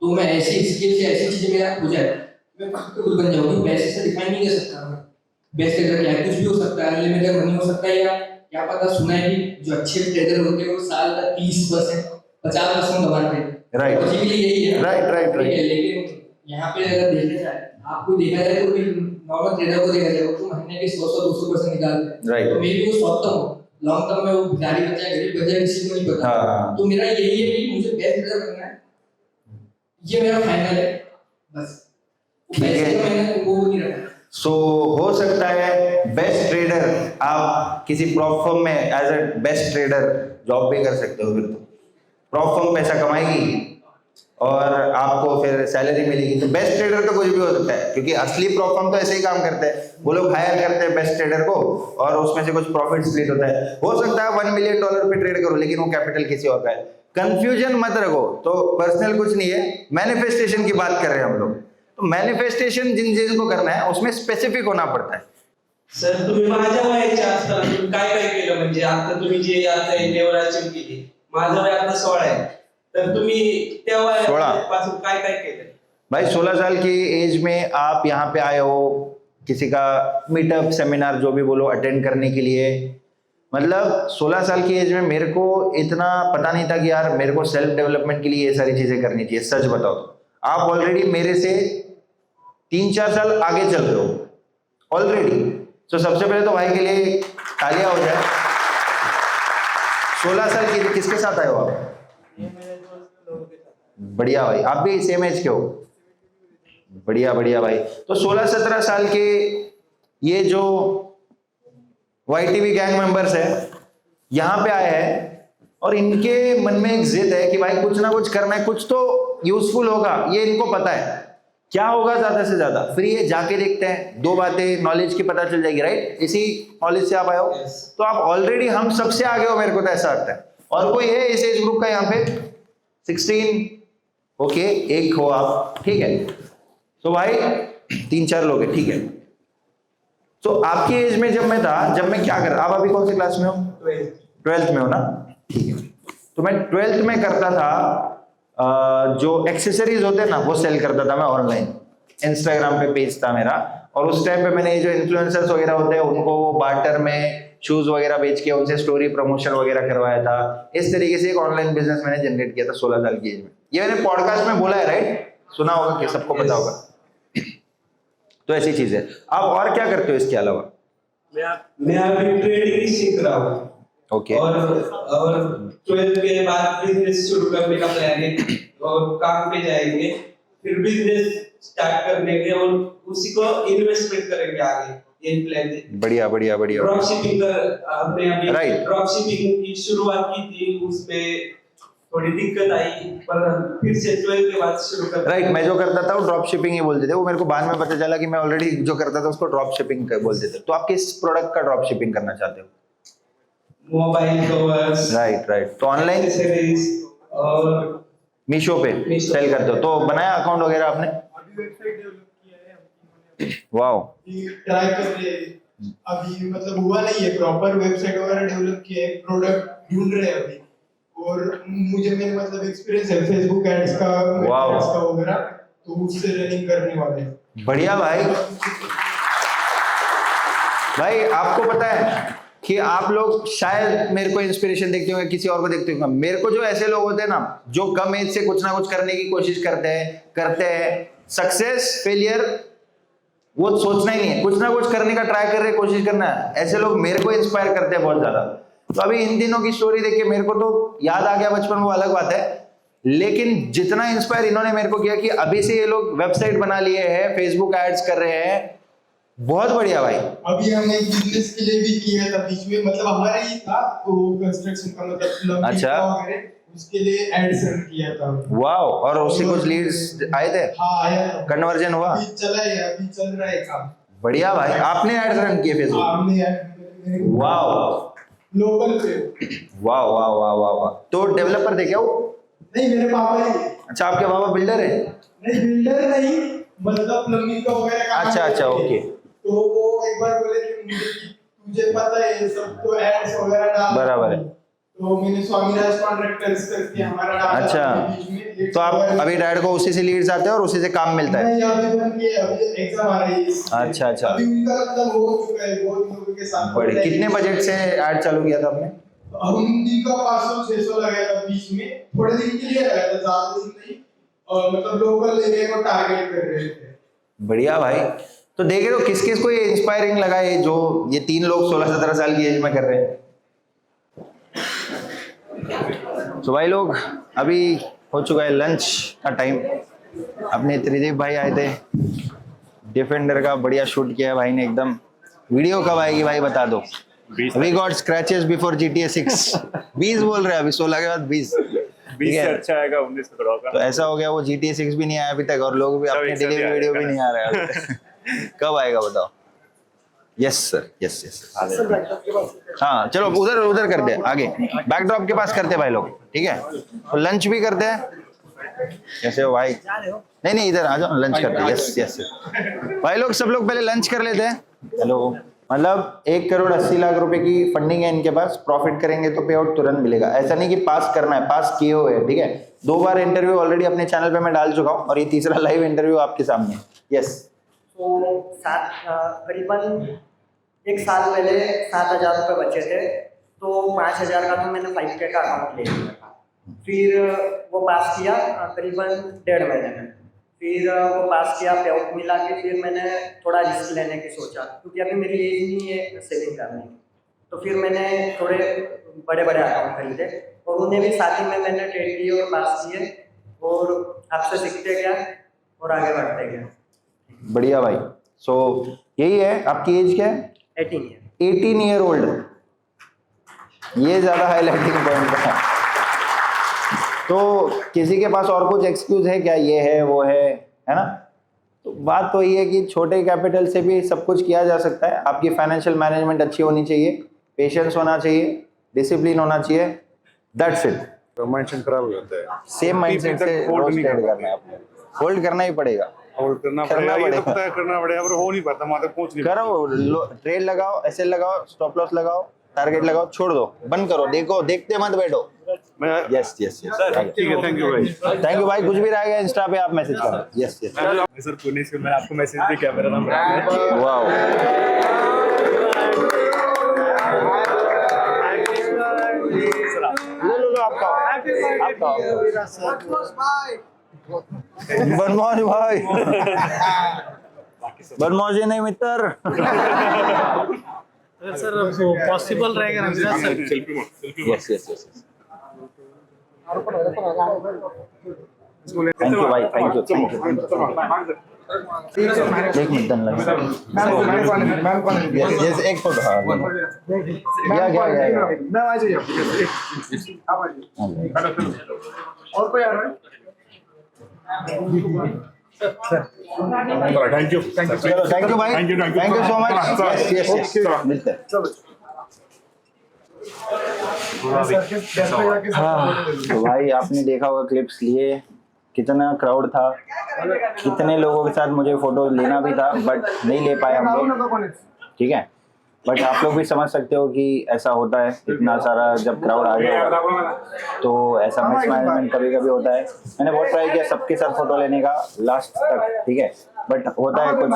तो मैं ऐसी स्किल से ऐसी चीजें मेरा हो जाए, मैं खुद बन जाऊंगी। पैसे से डिफाइन नहीं कर सकता मैं बेस्ट ट्रेडर क्या है। कुछ भी हो सकता है, अनलिमिटेड मनी हो सकता है, या क्या पता, सुना है कि जो अच्छे ट्रेडर होते हैं वो साल का 30% 50% कमाते हैं। राइट, बेसिकली यही है। राइट। लेकिन यहाँ पे अगर देखा जाए, आपको देखा जाए तो भी नॉर्मल ट्रेडर को देखा जाए तो महीने के 100-200% निकालते हैं। राइट, तो मैं भी वो शॉर्ट टर्म लॉन्ग टर्म में वो भिखारी बन जाए, गरीब बन जाए, किसी को नहीं पता। हाँ। तो मेरा यही है कि मुझे बेस्ट ट्रेडर बनना है, ये मेरा फाइनल है बस। ठीक है, मैंने वो नहीं रखा। सो हो सकता है बेस्ट ट्रेडर, आप किसी प्रॉप फर्म में as a best trader job भी कर सकते हो। फिर तो प्रॉप फर्म पैसा कमाएगी और आपको फिर सैलरी मिलेगी। तो बेस्ट ट्रेडर तो कुछ भी हो सकता है, क्योंकि असली प्रॉप फर्म तो ऐसे ही काम करते हैं, वो लोग हायर करते हैं बेस्ट ट्रेडर को और उसमें से कुछ प्रॉफिट स्प्लिट होता है। हो सकता है $1 मिलियन पे ट्रेड करो, लेकिन वो कैपिटल किसी और का है। कंफ्यूजन मत रखो। तो पर्सनल कुछ नहीं है, मैनिफेस्टेशन की बात कर रहे हैं हम लोग। तो मैनिफेस्टेशन जिन चीजों को करना है उसमें स्पेसिफिक होना पड़ता है। सर, तुम्ही माझ्या वयाच्या असताना तुम्ही काय काय केलं? म्हणजे आता तुम्ही जे आता लेवल अचीव केली, माझं वय आता 16 आहे, तर तुम्ही त्या वयापासून काय काय केलं? भाई 16 साल की एज में आप यहाँ पे आए हो, किसी का मीटअप सेमिनार जो भी बोलो अटेंड करने के लिए। मतलब 16 साल की एज में मेरे को इतना पता नहीं था कि यार मेरे को सेल्फ डेवलपमेंट के लिए ये सारी चीजें करनी चाहिए। सच बताओ तो आप ऑलरेडी मेरे से 3-4 साल आगे चल रहे हो ऑलरेडी। तो सबसे पहले तो भाई के लिए तालियां हो जाए। 16 साल की किसके साथ आए हो आप? बढ़िया भाई, आप भी सेम एज के हो। बढ़िया बढ़िया भाई। तो 16-17 साल के ये जो YTV गैंग मेंबर्स है यहाँ पे आए हैं और इनके मन में एक जिद है कि भाई कुछ ना कुछ करना है, कुछ तो यूजफुल होगा। ये इनको पता है क्या होगा, ज्यादा से ज्यादा फ्री है, जाके देखते हैं, 2 बातें नॉलेज की पता चल जाएगी। राइट, इसी नॉलेज से आप आए हो। तो आप ऑलरेडी हम सबसे आगे हो, मेरे को तो ऐसा लगता है। और कोई है इस एज ग्रुप का यहाँ पे 16? ओके, एक हो आप, ठीक है। तो भाई 3-4 लोग हैं, ठीक है। तो आपकी एज में जब मैं था, जब मैं क्या कर, आप अभी कौन सी क्लास में हो? 12th में हो ना, ठीक है। तो मैं 12th में करता था जो एक्सेसरीज होते हैं ना वो सेल करता था मैं ऑनलाइन। इंस्टाग्राम पे पेज था मेरा, और उस टाइम पे मैंने ये जो इन्फ्लुएंसर्स वगैरह होते हैं उनको वो बार्टर में शूज वगैरह बेच के उनसे स्टोरी प्रमोशन वगैरह करवाया था। इस तरीके से एक ऑनलाइन बिजनेस मैंने जनरेट किया था 16 साल की एज में। ये मैंने पॉडकास्ट में बोला है, राइट? सुना होगा कि सबको पता होगा। तो ऐसी चीज है। आप और क्या करते हो इसके अलावा? मैं अभी ट्रेडिंग सीख रहा हूँ। ओके। और 12th के बाद बिजनेस शुरू करने का प्लान है, और काम पे जाएंगे, फिर बिजनेस स्टार्ट करने के और उसी को इन्वेस्टमेंट करेंगे आगे, ये प्लान है। बढ़िया बढ़िया बढ़िया। ड्रॉप शिपिंग का हमने अभी Right. ड्रॉप शिपिंग की शुरुआत की थी, उसमें थोड़ी दिक्कत आई, पर फिर से 12th के बाद शुरू कर। राइट, मैं जो करता था वो ड्रॉप शिपिंग ही बोलते थे। वो मेरे को बाद में पता चला कि मैं ऑलरेडी जो करता था उसको ड्रॉप शिपिंग बोलते थे। तो आप किस प्रोडक्ट का ड्रॉप शिपिंग करना चाहते हो? Mobile covers. राइट। तो ऑनलाइन एक्सेसरीज और मीशो पे सेल करते हो। तो बनाया अकाउंट वगैरह आपने? वाओ, ट्राई कर रहे हैं अभी, मतलब हुआ नहीं है, प्रॉपर वेबसाइट वगैरह डेवलप किया है, प्रोडक्ट ढूंढ रहे हैं अभी। और मुझे मेरे मतलब एक्सपीरियंस है फेसबुक एड्स का, एड्स का वगैरह, तो उससे रनिंग करने वाले हैं। बढ़िया भाई। भाई आपको पता है कि आप लोग शायद मेरे को इंस्पिरेशन देखते होंगे, किसी और को देखते होंगे। मेरे को जो ऐसे लोग होते हैं ना, जो कम एज से कुछ ना कुछ करने की कोशिश करते हैं, सक्सेस फेलियर वो सोचना ही नहीं है, कुछ ना कुछ करने का ट्राई कर रहे, कोशिश करना है। ऐसे लोग मेरे को इंस्पायर करते हैं बहुत ज्यादा। तो अभी इन दिनों की स्टोरी देख के मेरे को तो याद आ गया बचपन, वो अलग बात है, लेकिन जितना इंस्पायर इन्होंने मेरे को किया कि अभी से ये लोग वेबसाइट बना लिए हैं, फेसबुक एड्स कर रहे हैं, बहुत बढ़िया भाई। अभी हमने एक बिजनेस के लिए भी किया था बीच में, मतलब हमारा ही था तो कंस्ट्रक्शन का, मतलब अच्छा, उसके लिए एड्स रन किया था। वाओ, और उससे कुछ लीड्स आए थे? हाँ आया था। कन्वर्जन हुआ? अभी चला है, अभी चल रहा है काम। बढ़िया भाई। आपने एड्स रन किए फेसबुक? हमने वाओ, लोकल पे। वाह वाह वाह वाह वाह। तो डेवलपर थे क्या वो? नहीं, मेरे पापा ही। अच्छा, आपके पापा बिल्डर है? नहीं, बिल्डर नहीं, मतलब प्लम्बिंग का वगैरह काम। अच्छा, ओके। तो वो एक बार बोले कि तुझे पता है सब तो एड्स वगैरह डाल, बराबर है। तो मैंने स्वामीराज कॉन्ट्रैक्टर्स करके हमारा डाला। अच्छा, तो आप अभी डैड को उसी से लीड्स आते हैं और उसी से काम मिलता है? नहीं, अभी एग्जाम आ रही है। अच्छा, अभी उनका मतलब हो चुका है, बहुत लोगों के साथ। बड़े। कितने बजट से ऐड चालू किया था आपने? हम उनका 500-600 लगाया था बीच में, थोड़े दिन के लिए लगाया था, ज्यादा दिन नहीं, और मतलब लोकल एरिया को टारगेट कर रहे थे। बढ़िया भाई। तो देख रहे हो किस किस को ये इंस्पायरिंग लगा है, जो ये 3 लोग 16-17 साल की एज में कर रहे हैं। तो भाई लोग, अभी हो चुका है लंच का टाइम। अपने त्रिदीप भाई आए थे, डिफेंडर का बढ़िया शूट किया भाई ने एकदम। वीडियो कब आएगी भाई बता दो? We got scratches before GTA 6। 20 बोल रहे हैं अभी, 16 के बाद 20 से अच्छा आएगा 19 को थोड़ा। तो ऐसा हो गया, वो GTA 6 भी नहीं आया अभी तक, और लोग भी अपने डिलीवरी वीडियो भी नहीं आ रहा है अभी तक। कब आएगा बताओ? Yes sir, yes. हाँ चलो, उधर करते हैं, आगे बैकड्रॉप के पास करते हैं भाई लोग, ठीक है? तो लंच भी करते हैं। कैसे हो भाई? नहीं, इधर आ जाओ, लंच करते हैं। यस भाई लोग, सब लोग पहले लंच कर लेते हैं। हेलो, मतलब 1 करोड़ 80 लाख रुपए की फंडिंग है इनके पास। प्रॉफिट करेंगे तो पे आउट तुरंत मिलेगा। ऐसा नहीं कि पास करना है, पास किए हुए है, ठीक है? 2 बार इंटरव्यू ऑलरेडी अपने चैनल पे मैं डाल चुका हूँ, और ये तीसरा लाइव इंटरव्यू आपके सामने। यस। तो करीबन 1 साल पहले 7,000 रुपये बचे थे, तो 5,000 का तो मैंने 5K का अकाउंट ले लिया था। फिर वो पास किया करीबन 1.5 महीने में। फिर वो पास किया, पे आउट मिला के फिर मैंने थोड़ा रिस्क लेने की सोचा, क्योंकि अभी मेरी एज नहीं है सेविंग करने की। तो फिर मैंने थोड़े बड़े अकाउंट खरीदे, और उन्हें भी साथ ही में मैंने ट्रेड किए और पास किए, और आपसे सीखते गया और आगे बढ़ते गए। बढ़िया भाई। सो यही है। आपकी एज क्या है? 18 ईयर ओल्ड। ये ज्यादा हाईलाइटिंग पॉइंट है। तो किसी के पास और कुछ एक्सक्यूज है क्या? ये है वो है ना? तो बात तो ये है कि छोटे कैपिटल से भी सब कुछ किया जा सकता है। आपकी फाइनेंशियल मैनेजमेंट अच्छी होनी चाहिए, पेशेंस होना चाहिए, डिसिप्लिन होना चाहिए, दैट्स इट। माइंडसेट खराब हो जाता है। सेम माइंडसेट से रोज ट्रेड करना है आपको, होल्ड करना ही पड़ेगा। होल्ड करना पड़ेगा, ये तो पता है करना पड़ेगा, पर हो नहीं पाता, वहां तक पहुंच नहीं पाता। करो, ट्रेड लगाओ, एसएल लगाओ, स्टॉप लॉस लगाओ, टारगेट लगाओ, छोड़ दो, बंद करो, देखो, देखते मत बैठो। यस यस यस ठीक है, थैंक यू भाई। थैंक यू भाई। कुछ भी रहेगा इंस्टा पे आप मैसेज करो। यस यस सर पुणे से मैं आपको मैसेज भी किया, मेरा नाम वाओ। लो आपका बदमाश भाई, बदमाशी नहीं मित्र। सर पॉसिबल रहेगा ना sir? Yes yes yes. Thank you भाई, थैंक यू थैंक यू। एक मिनट डन लगा। यस एक फोटो। हाँ गया मैं आ जाइए आप आ जाइए। और कोई आ रहा है? थैंक यू भाई, thank you so much. Yes yes yes, मिलते हैं। हाँ तो भाई आपने देखा होगा क्लिप्स लिए, कितना क्राउड था, कितने लोगों के साथ मुझे फोटो लेना भी था बट नहीं ले पाए हम लोग, ठीक है। बट आप लोग भी समझ सकते हो कि ऐसा होता है, इतना सारा जब क्राउड आ गया तो ऐसा मिसमैनेजमेंट कभी कभी होता है। मैंने बहुत ट्राई किया सबके साथ फोटो लेने का लास्ट तक, ठीक है, बट होता है कुछ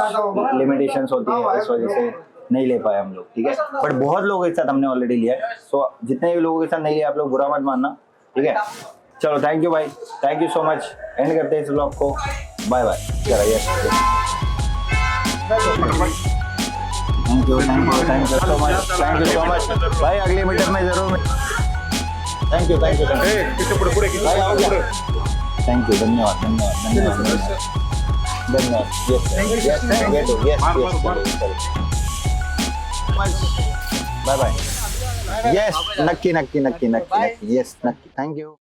लिमिटेशंस होती है, इस वजह से नहीं ले पाए हम लोग, ठीक है। बट बहुत लोगों के साथ हमने ऑलरेडी लिया है, सो जितने भी लोगों के साथ नहीं लिया आप लोग बुरा मत मानना, ठीक है। चलो थैंक यू भाई, thank you so much. End करते हैं इस ब्लॉग को, bye bye. Thank you so much, thank you so much भाई। अगले मीटर में जरूर। थैंक यू भाई, आओ गया। थैंक यू, धन्यवाद धन्यवाद धन्यवाद धन्यवाद। Yes bye bye. यस नक्की नक्की नक्की नक्की नक्की, यस नक्की, थैंक यू।